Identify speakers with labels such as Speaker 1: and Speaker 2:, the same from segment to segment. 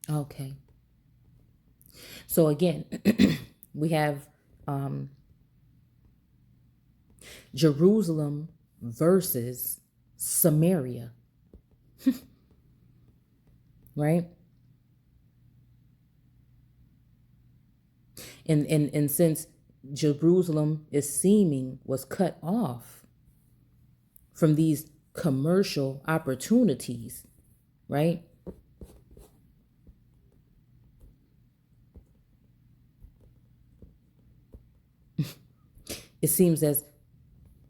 Speaker 1: Okay. So again, we have um, Jerusalem versus Samaria, right? And since Jerusalem is seeming was cut off from these commercial opportunities, right? It seems as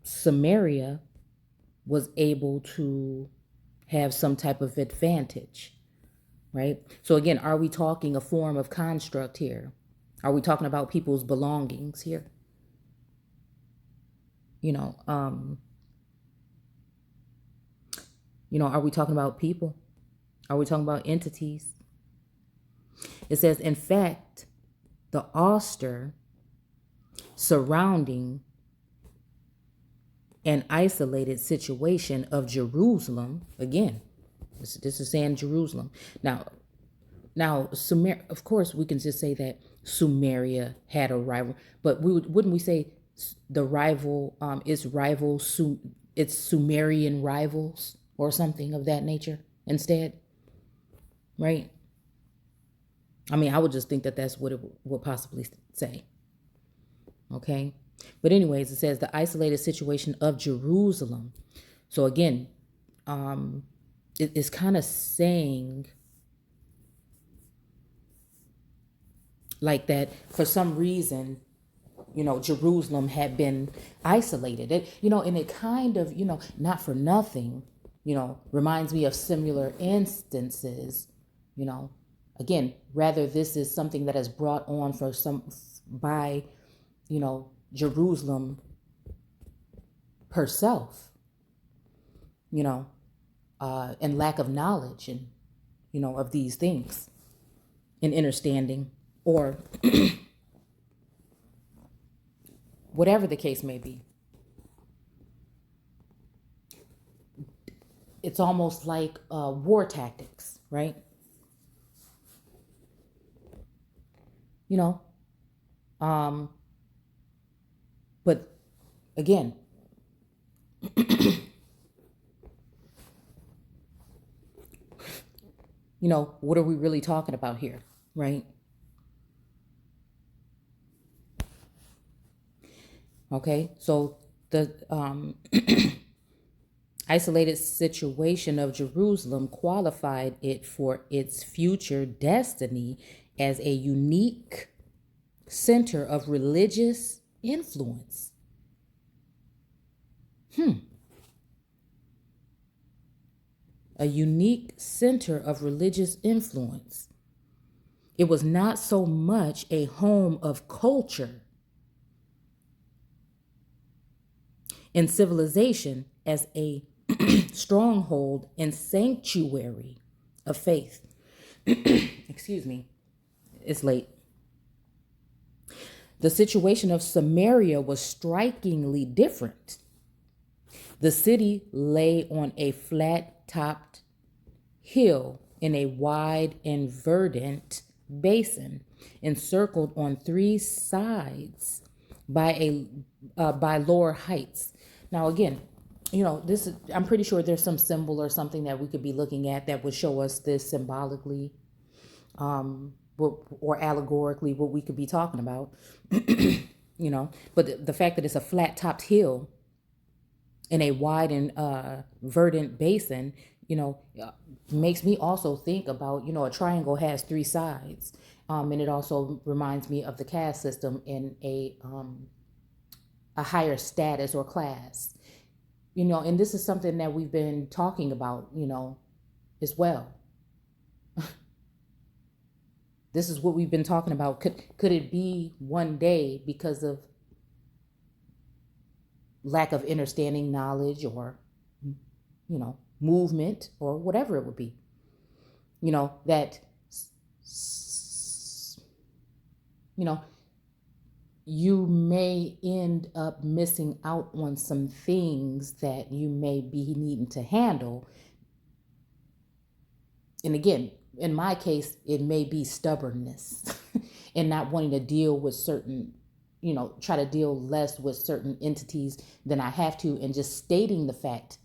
Speaker 1: Samaria was able to have some type of advantage, right? So again, are we talking a form of construct here? Are we talking about people's belongings here? You know, um, are we talking about people? Are we talking about entities? It says, in fact, the austere surrounding an isolated situation of Jerusalem, again, this is saying Jerusalem. Now, of course, we can just say that Sumeria had a rival, but wouldn't we say the rival, it's Sumerian rivals or something of that nature instead, right? I mean, I would just think that that's what it would possibly say. Okay. But, anyways, it says the isolated situation of Jerusalem. So, again, it's kind of saying like that for some reason, Jerusalem had been isolated. And it kind of, not for nothing, reminds me of similar instances, you know. Again, rather this is something that is brought on for some by, Jerusalem herself, you know, and lack of knowledge and, of these things and understanding or whatever the case may be. It's almost like war tactics, right? You know, um, but again, what are we really talking about here, right? Okay, so the isolated situation of Jerusalem qualified it for its future destiny as a unique center of religious influence. A unique center of religious influence. It was not so much a home of culture and civilization as a stronghold and sanctuary of faith. Excuse me, it's late. The situation of Samaria was strikingly different. The city lay on a flat topped hill in a wide and verdant basin, encircled on three sides by lower heights. Now, again, this is, I'm pretty sure there's some symbol or something that we could be looking at that would show us this symbolically, or allegorically what we could be talking about. But the fact that it's a flat topped hill in a wide and verdant basin, makes me also think about, a triangle has three sides. And it also reminds me of the caste system in a higher status or class, and this is something that we've been talking about, as well. This is what we've been talking about. Could it be one day because of lack of understanding, knowledge, or movement, or whatever it would be, that you know you may end up missing out on some things that you may be needing to handle. And again, in my case, it may be stubbornness and not wanting to deal with certain, try to deal less with certain entities than I have to, and just stating the fact,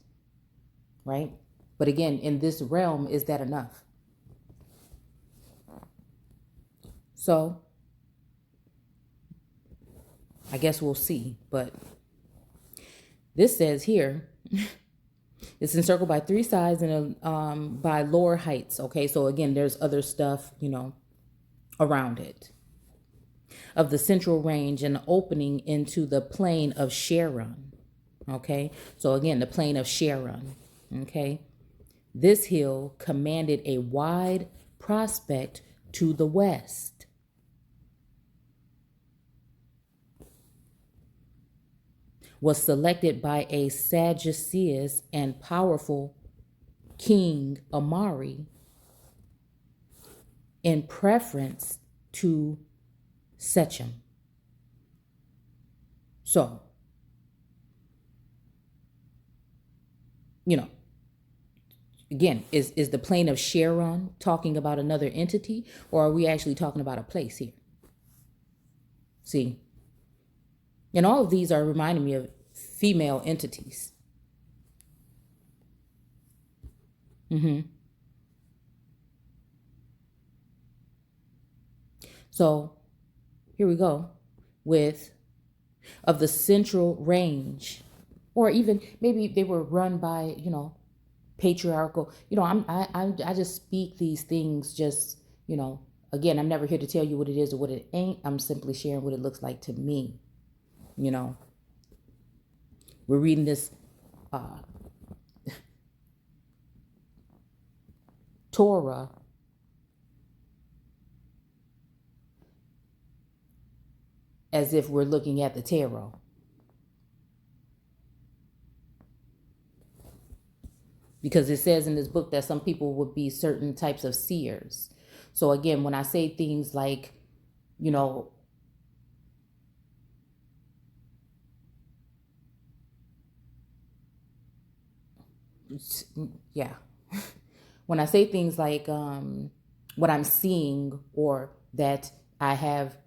Speaker 1: right? But again, in this realm, is that enough? So I guess we'll see. But this says here, it's encircled by three sides and by lower heights. Okay, so again, there's other stuff, around it. Of the central range and opening into the plain of Sharon. Okay, so again, the plain of Sharon. Okay, this hill commanded a wide prospect to the west. Was selected by a sagacious and powerful King Amari in preference to Sechem. So, again, is the plain of Sharon talking about another entity, or are we actually talking about a place here? See? And all of these are reminding me of female entities. So here we go with of the central range, or even maybe they were run by, patriarchal, I just speak these things just, again, I'm never here to tell you what it is or what it ain't. I'm simply sharing what it looks like to me. We're reading this Torah as if we're looking at the tarot. Because it says in this book that some people would be certain types of seers. So again, when I say things like, yeah. When I say things like what I'm seeing, or that I have,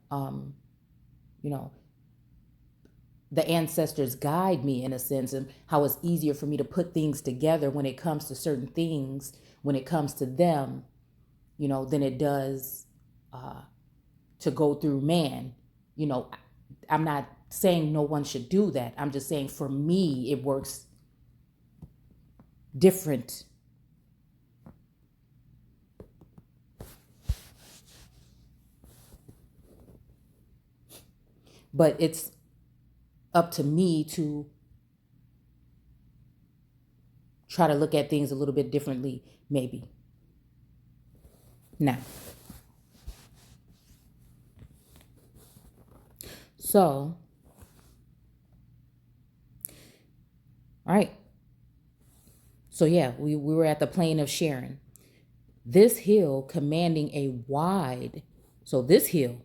Speaker 1: the ancestors guide me in a sense, and how it's easier for me to put things together when it comes to certain things, when it comes to them, than it does to go through man. I'm not saying no one should do that. I'm just saying for me, it works different. But it's up to me to try to look at things a little bit differently, maybe. Now, so, all right. So yeah, we were at the plain of Sharon. This hill commanding a wide, so this hill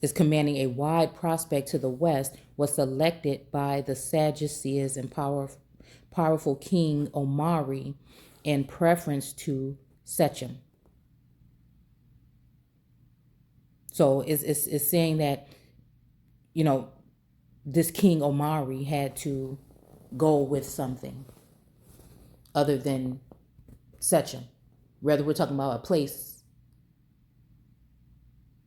Speaker 1: is commanding a wide prospect to the west, was selected by the sagacious and powerful King Omari in preference to Sechem. So it's saying that, this King Omari had to go with something other than Sechem. Whether we're talking about a place,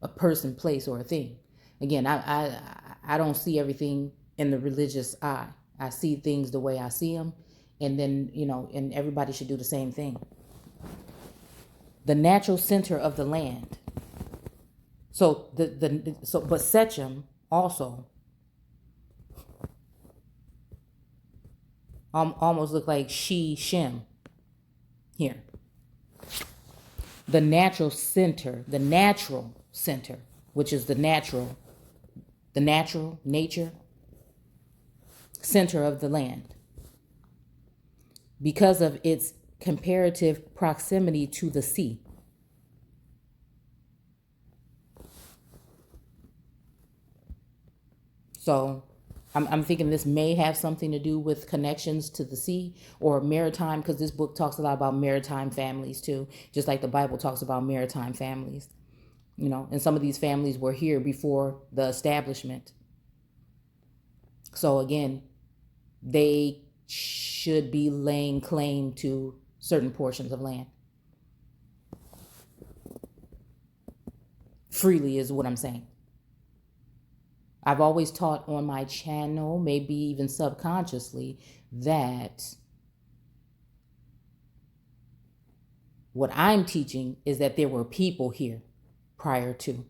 Speaker 1: a person, place, or a thing. Again, I don't see everything in the religious eye. I see things the way I see them, and then and everybody should do the same thing. The natural center of the land. So but Sechem also almost look like Shem here. The natural center, which is the natural nature center of the land, because of its comparative proximity to the sea. So I'm thinking this may have something to do with connections to the sea or maritime, because this book talks a lot about maritime families too, just like the Bible talks about maritime families. And some of these families were here before the establishment. So again, they should be laying claim to certain portions of land. Freely is what I'm saying. I've always taught on my channel, maybe even subconsciously, that what I'm teaching is that there were people here prior to,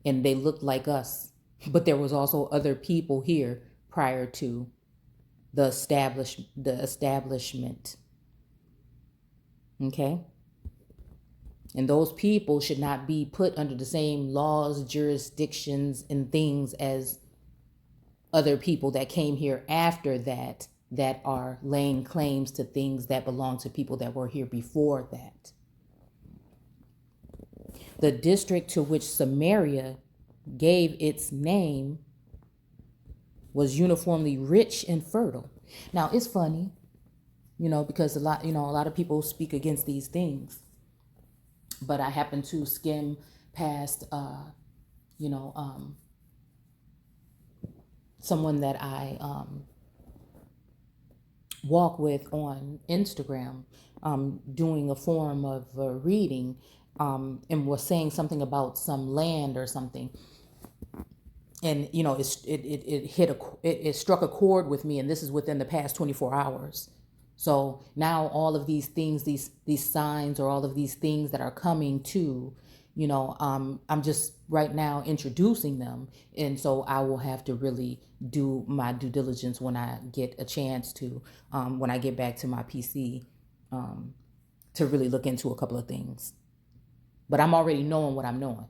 Speaker 1: and they looked like us, but there was also other people here prior to the establishment. Okay? And those people should not be put under the same laws, jurisdictions, and things as other people that came here after that are laying claims to things that belong to people that were here before that. The district to which Samaria gave its name was uniformly rich and fertile. Now, it's funny, because a lot of people speak against these things. But I happen to skim past, someone that I walk with on Instagram, doing a form of reading, and was saying something about some land or something. And it struck a chord with me, and this is within the past 24 hours. So now all of these things, these signs, or all of these things that are coming to, I'm just right now introducing them. And so I will have to really do my due diligence when I get a chance to, when I get back to my PC, to really look into a couple of things. But I'm already knowing what I'm knowing.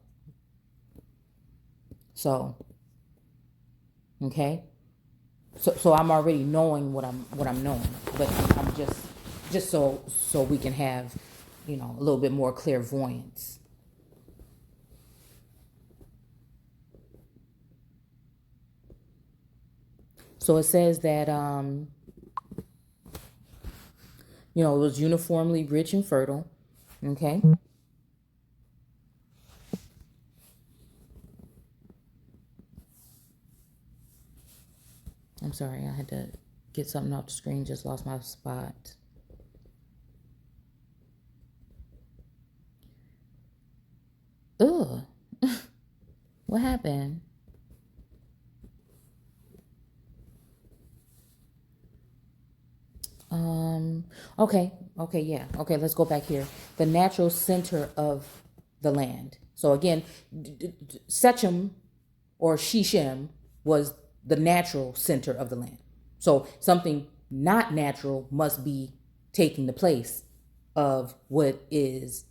Speaker 1: So, okay. So I'm already knowing what I'm knowing, but I'm just so we can have, a little bit more clairvoyance. So it says that it was uniformly rich and fertile. Okay. I'm sorry, I had to get something off the screen, just lost my spot. Ugh. What happened? Okay, yeah. Okay, let's go back here. The natural center of the land. So again, Sechem or Shechem was the natural center of the land. So something not natural must be taking the place of what is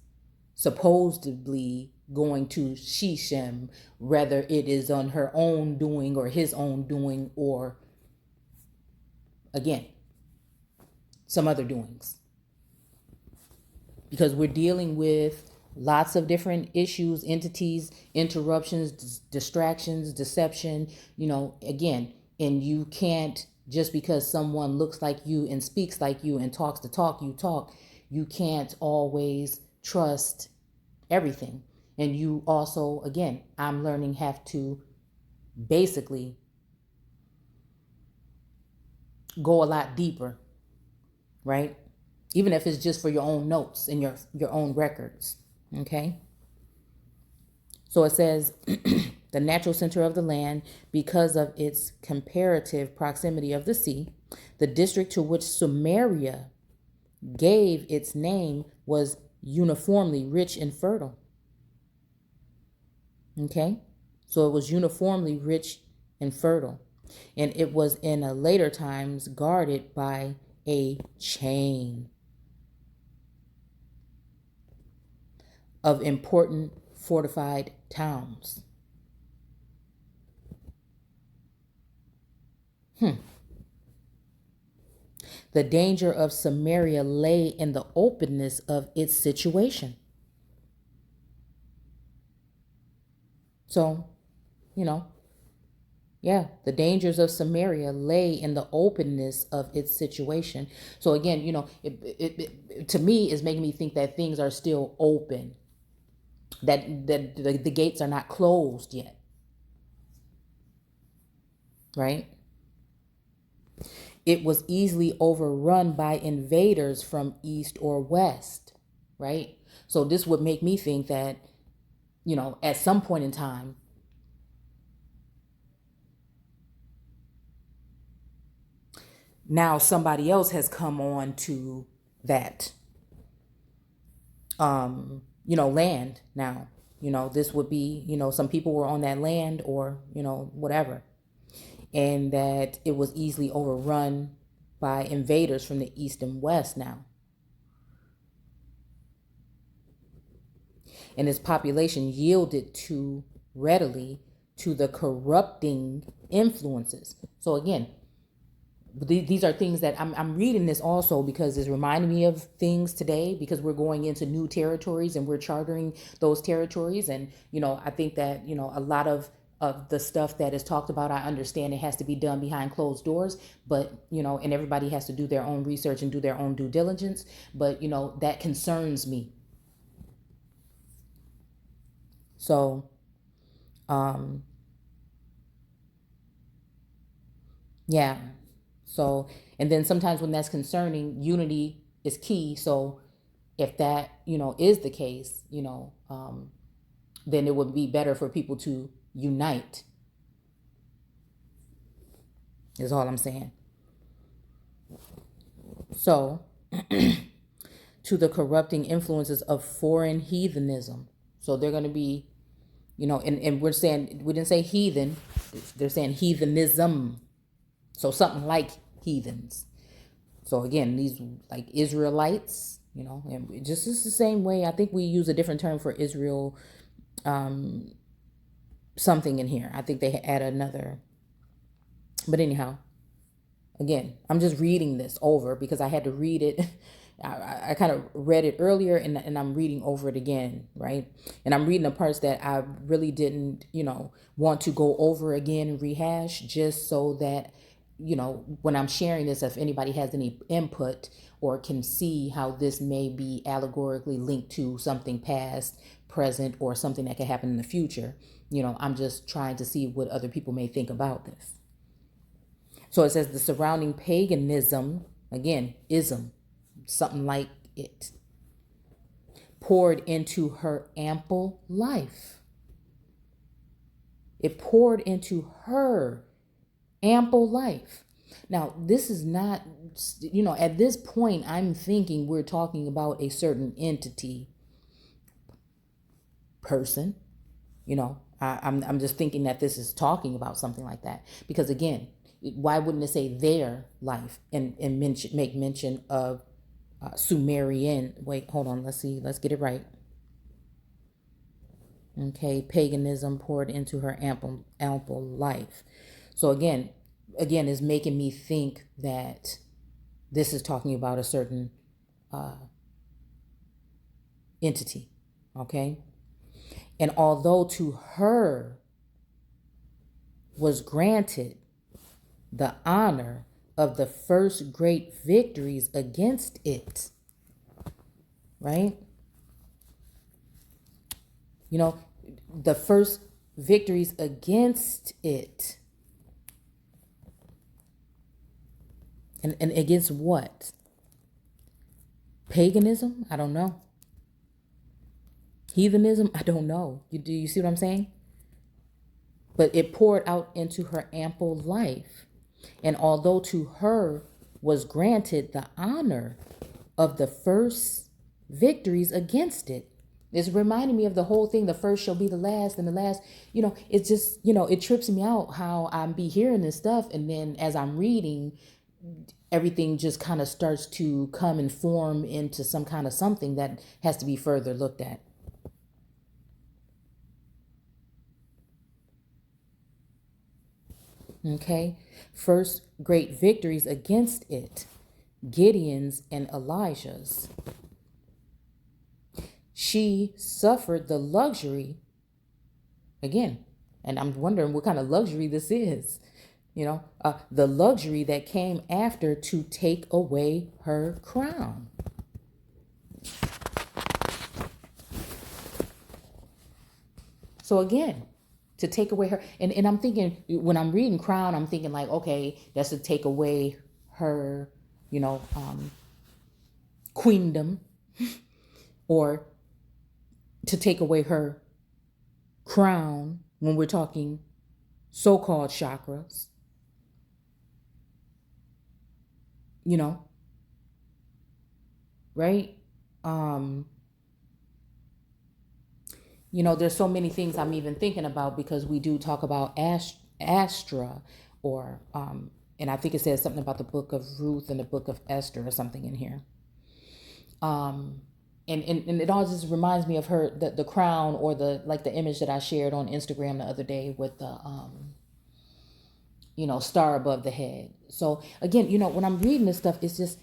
Speaker 1: supposedly going to Shechem, whether it is on her own doing or his own doing, or again, some other doings. Because we're dealing with lots of different issues, entities, interruptions, distractions, deception, again, and you can't, just because someone looks like you and speaks like you and talks the talk you talk, you can't always trust everything. And you also, again, I'm learning, have to basically go a lot deeper, right? Even if it's just for your own notes and your own records. Okay. So it says the natural center of the land, because of its comparative proximity of the sea, the district to which Samaria gave its name was uniformly rich and fertile. Okay. So it was uniformly rich and fertile. And it was in a later times guarded by a chain of important fortified towns. The danger of Samaria lay in the openness of its situation. So, Yeah, the dangers of Samaria lay in the openness of its situation. So again, it to me is making me think that things are still open, that the gates are not closed yet, right? It was easily overrun by invaders from east or west, right? So this would make me think that, at some point in time, now somebody else has come on to that land now. This would be, some people were on that land, or, whatever. And that it was easily overrun by invaders from the east and west now. And its population yielded too readily to the corrupting influences. So again, these are things that I'm reading this also because it's reminding me of things today, because we're going into new territories and we're chartering those territories. And, I think that, a lot of the stuff that is talked about, I understand it has to be done behind closed doors, but, and everybody has to do their own research and do their own due diligence. But, that concerns me. So, yeah. So, and then sometimes when that's concerning, unity is key. So if that, is the case, then it would be better for people to unite, is all I'm saying. So, to the corrupting influences of foreign heathenism. So they're going to be, and we're saying, we didn't say heathen, they're saying heathenism. So something like heathens. So again, these like Israelites, and just it's the same way. I think we use a different term for Israel, something in here. I think they add another. But anyhow, again, I'm just reading this over because I had to read it. I kind of read it earlier, and I'm reading over it again, right? And I'm reading the parts that I really didn't, want to go over again and rehash, just so that, when I'm sharing this, if anybody has any input or can see how this may be allegorically linked to something past, present, or something that could happen in the future, I'm just trying to see what other people may think about this. So it says the surrounding paganism, again, ism, something like it, poured into her ample life. It poured into her ample life. Now, this is not, at this point, I'm thinking we're talking about a certain entity, person, I'm just thinking that this is talking about something like that. Because again, why wouldn't it say their life and make mention of Sumerian? Wait, hold on. Let's see. Let's get it right. Okay, paganism poured into her ample life. So again, is making me think that this is talking about a certain entity. Okay, and although to her was granted the honor of the first great victories against it, right? The first victories against it. And against what? Paganism? I don't know. Heathenism? I don't know. Do you see what I'm saying? But it poured out into her ample life. And although to her was granted the honor of the first victories against it. It's reminding me of the whole thing. The first shall be the last, and the last, it's just, it trips me out how I'm be hearing this stuff. And then as I'm reading, everything just kind of starts to come and form into some kind of something that has to be further looked at. Okay. First great victories against it. Gideon's and Elijah's. She suffered the luxury, again, And I'm wondering what kind of luxury this is. The luxury that came after to take away her crown. So again, to take away her, and I'm thinking, when I'm reading crown, I'm thinking like, okay, that's to take away her, queendom, or to take away her crown when we're talking so-called chakras, right? There's so many things I'm even thinking about, because we do talk about Astra, or and I think it says something about the book of Ruth and the book of Esther or something in here. And it all just reminds me of her, the crown, or the image that I shared on Instagram the other day with the star above the head. So again, when I'm reading this stuff, it's just,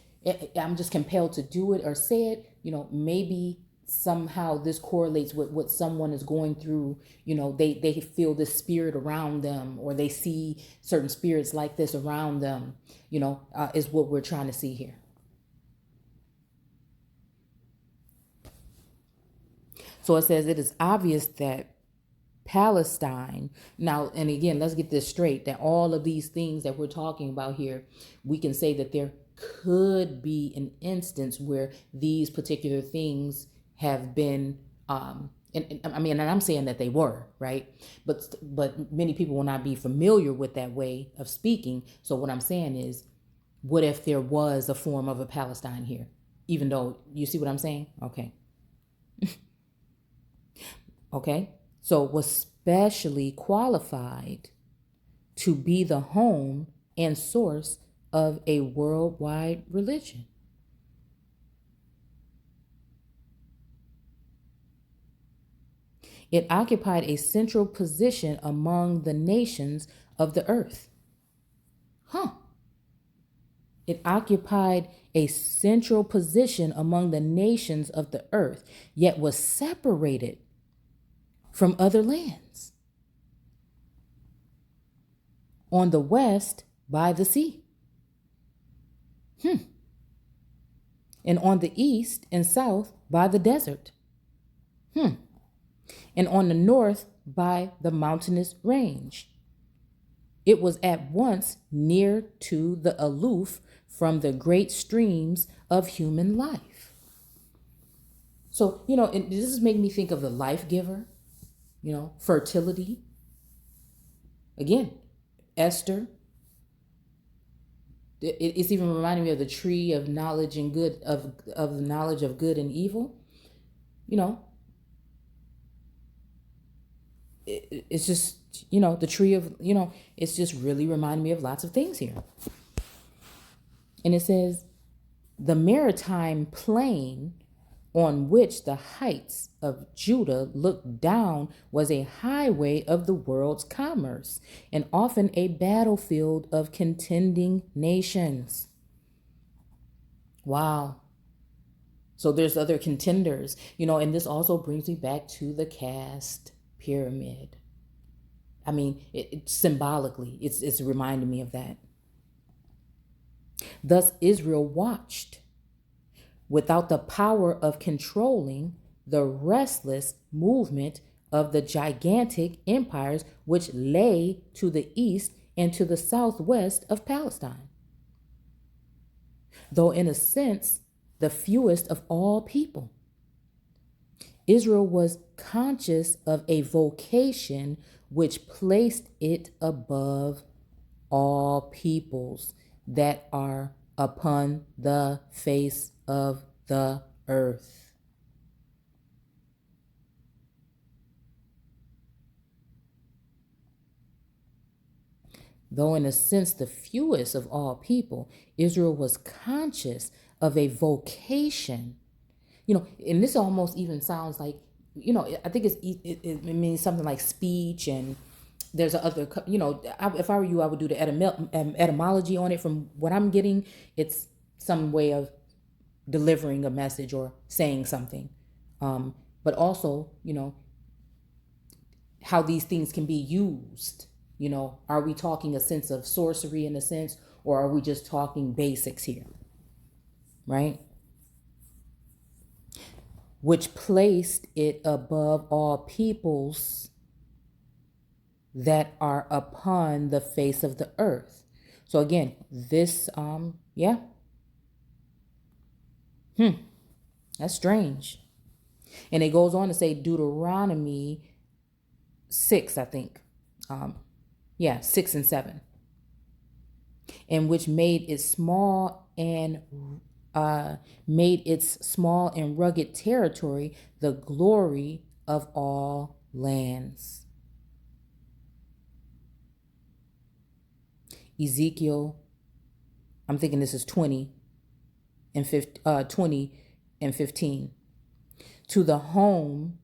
Speaker 1: I'm just compelled to do it or say it. Maybe somehow this correlates with what someone is going through. They feel this spirit around them, or they see certain spirits like this around them, is what we're trying to see here. So it says, it is obvious that Palestine, now, and again, let's get this straight, that all of these things that we're talking about here, we can say that there could be an instance where these particular things have been, and I'm saying that they were, right? But many people will not be familiar with that way of speaking. So what I'm saying is, what if there was a form of a Palestine here? Even though, you see what I'm saying? Okay. Okay. So was specially qualified to be the home and source of a worldwide religion. It occupied a central position among the nations of the earth. It occupied a central position among the nations of the earth, yet was separated from other lands. On the west by the sea. And on the east and south by the desert. And on the north by the mountainous range. It was at once near to the aloof from the great streams of human life. So, and this is making me think of the life giver, fertility. Again, Esther. It's even reminding me of the tree of knowledge and good, of the knowledge of good and evil. It's just, the tree of, it's just really reminding me of lots of things here. And it says, the maritime plain on which the heights of Judah looked down was a highway of the world's commerce, and often a battlefield of contending nations. Wow. So there's other contenders, and this also brings me back to the caste pyramid. I mean, it symbolically, it's reminding me of that. Thus, Israel watched without the power of controlling the restless movement of the gigantic empires which lay to the east and to the southwest of Palestine. Though in a sense, the fewest of all people, Israel was conscious of a vocation which placed it above all peoples that are upon the face of the earth. Though in a sense the fewest of all people, Israel was conscious of a vocation. And this almost even sounds like, I think it means something like speech, and there's other, if I were you, I would do the etymology on it. From what I'm getting, it's some way of delivering a message or saying something. But also, how these things can be used. Are we talking a sense of sorcery in a sense, or are we just talking basics here? Right? Which placed it above all peoples that are upon the face of the earth. So again, this, yeah, that's strange. And it goes on to say Deuteronomy 6, I think. 6 and 7. And which made its small and rugged territory the glory of all lands. Ezekiel, I'm thinking this is 20 and 15. To the home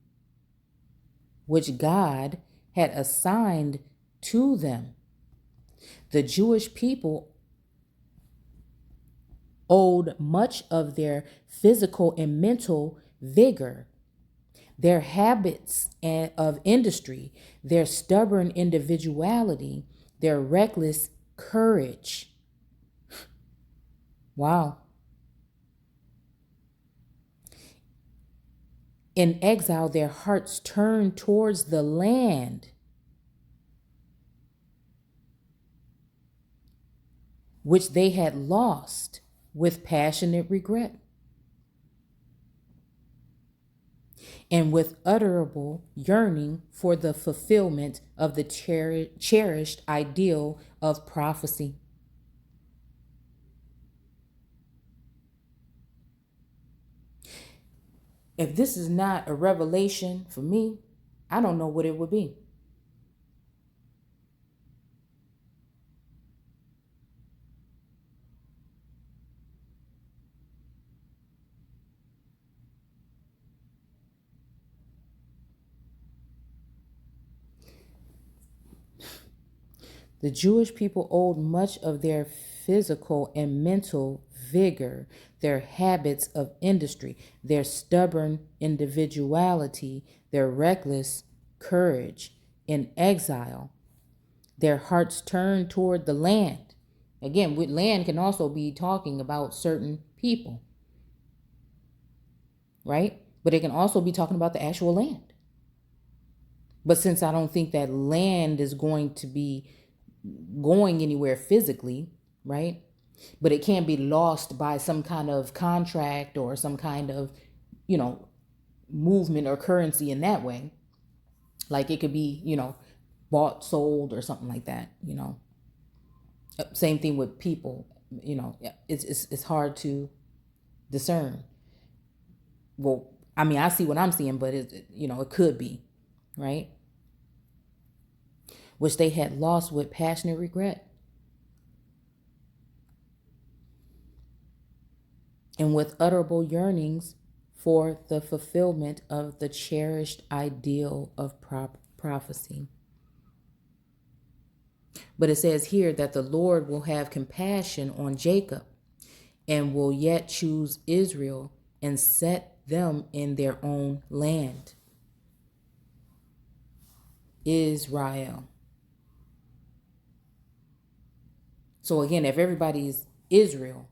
Speaker 1: which God had assigned to them. The Jewish people owed much of their physical and mental vigor, their habits of industry, their stubborn individuality, their reckless courage. Wow. In exile, their hearts turned towards the land which they had lost with passionate regret and with utterable yearning for the fulfillment of the cherished ideal of prophecy. If this is not a revelation for me, I don't know what it would be. The Jewish people owed much of their physical and mental vigor, their habits of industry, their stubborn individuality, their reckless courage. In exile, their hearts turned toward the land. Again, with land can also be talking about certain people, right? But it can also be talking about the actual land. But since I don't think that land is going to be going anywhere physically, right? But it can be lost by some kind of contract or some kind of, movement or currency in that way. Like it could be, bought, sold, or something like that, Same thing with people, it's hard to discern. Well, I mean, I see what I'm seeing, but it could be, right? Which they had lost with passionate regret. And with utterable yearnings for the fulfillment of the cherished ideal of prophecy. But it says here that the Lord will have compassion on Jacob and will yet choose Israel and set them in their own land. Israel. So again, if everybody's Israel,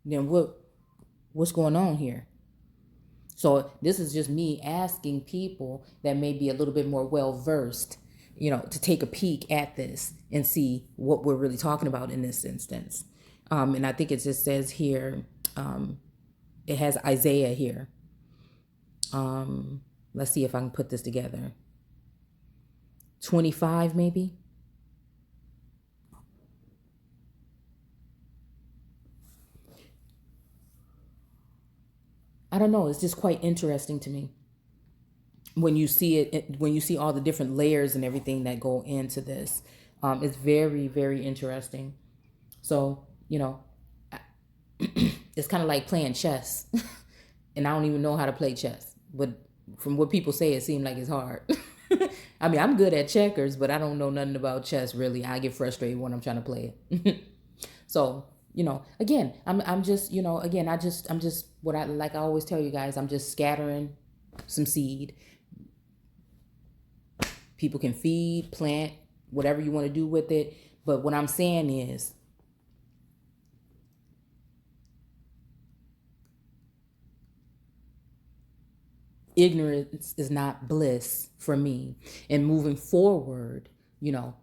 Speaker 1: then what's going on here? So this is just me asking people that may be a little bit more well-versed, to take a peek at this and see what we're really talking about in this instance. And I think it just says here, it has Isaiah here. Let's see if I can put this together. 25 maybe. I don't know. It's just quite interesting to me when you see it, when you see all the different layers and everything that go into this. It's very, very interesting. So, it's kind of like playing chess. And I don't even know how to play chess. But from what people say, it seemed like it's hard. I mean, I'm good at checkers, but I don't know nothing about chess, really. I get frustrated when I'm trying to play it. So, again, I'm just, again, I'm just what I always tell you guys, I'm just scattering some seed. People can feed, plant, whatever you want to do with it. But what I'm saying is, ignorance is not bliss for me. And moving forward, you know,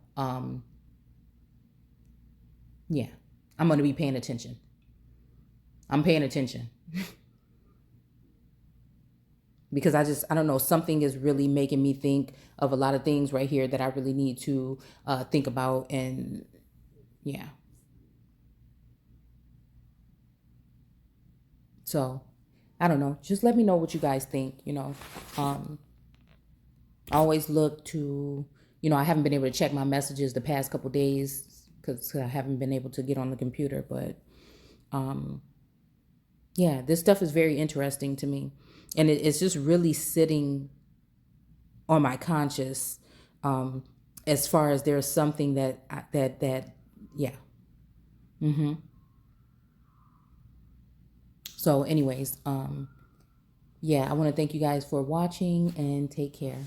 Speaker 1: yeah, I'm going to be paying attention. I'm paying attention because I don't know, something is really making me think of a lot of things right here that I really need to think about. And yeah, so I don't know. Just let me know what you guys think. I always look to, I haven't been able to check my messages the past couple days because I haven't been able to get on the computer. But yeah, this stuff is very interesting to me. And it's just really sitting on my conscious, as far as there's something yeah. So anyways, yeah, I want to thank you guys for watching and take care.